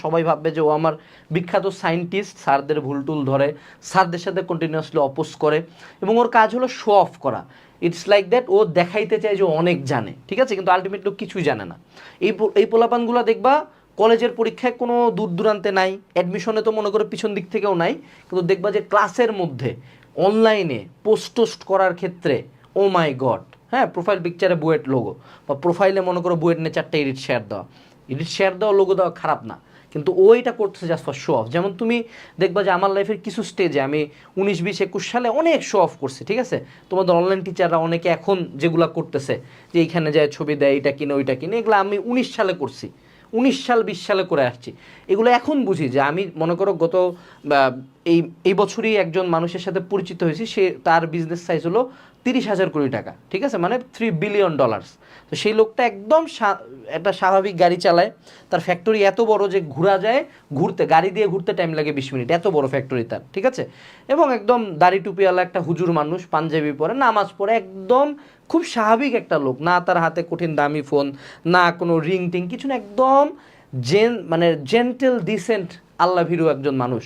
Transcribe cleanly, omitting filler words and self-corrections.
সবাই ভাববে যে ও আমার বিখ্যাত সায়েন্টিস্ট, স্যারদের ভুল টুল ধরে, স্যারদের সাথে কন্টিনিউয়াসলি অপোজ করে, এবং ওর কাজ হলো শো অফ করা। ইটস লাইক দ্যাট, ও দেখাইতে চায় যে অনেক জানে, ঠিক আছে, কিন্তু আলটিমেটলি কিছুই জানে না। এই পোলাপানগুলো দেখবা কলেজের পরীক্ষায় কোনো দূর দূরান্তে নাই, অ্যাডমিশনে তো মনে করো পিছন দিক থেকেও নাই, কিন্তু দেখবা যে ক্লাসের মধ্যে অনলাইনে পোস্ট টোস্ট করার ক্ষেত্রে ও মাই গড, হ্যাঁ, প্রোফাইল পিকচারে বুয়েট লোগো, বা প্রোফাইলে মনে করো বুয়েট নিয়ে 4টা এডিট শেয়ার দেওয়া, লোগো দেওয়া খারাপ না, কিন্তু ওইটা করতেছে জাস্ট ফর শো অফ। যেমন তুমি দেখবা যে আমার লাইফের কিছু স্টেজে আমি 19, 20, 21 সালে অনেক শো অফ করছি, ঠিক আছে। তোমাদের অনলাইন টিচাররা অনেকে এখন যেগুলো করতেছে, যে এইখানে যায় ছবি দেয়, এটা কিনে ওইটা কিনে, এগুলো আমি 19 সালে করছি, 19 সাল 20 সালে করে আসছি। এগুলো এখন বুঝি যে আমি মনে করো গত এই এই বছরই একজন মানুষের সাথে পরিচিত হয়েছি, সে তার বিজনেস সাইজ হলো 30,000 কোটি টাকা, ঠিক আছে, মানে $3 বিলিয়ন। তো সেই লোকটা একদম একটা স্বাভাবিক গাড়ি চালায়, তার ফ্যাক্টরি এত বড় যে ঘোরা যায়, গাড়ি দিয়ে ঘুরতে টাইম লাগে 20 মিনিট, এত বড় ফ্যাক্টরি তার, ঠিক আছে। এবং একদম দাড়ি টুপিওয়ালা একটা হুজুর মানুষ, পাঞ্জাবি পরে, নামাজ পড়ে, একদম খুব স্বাভাবিক একটা লোক, না তার হাতে কঠিন দামি ফোন, না কোনো রিং টিং কিছু না, একদম মানে জেন্টেল ডিসেন্ট আল্লাহ ভীরু একজন মানুষ।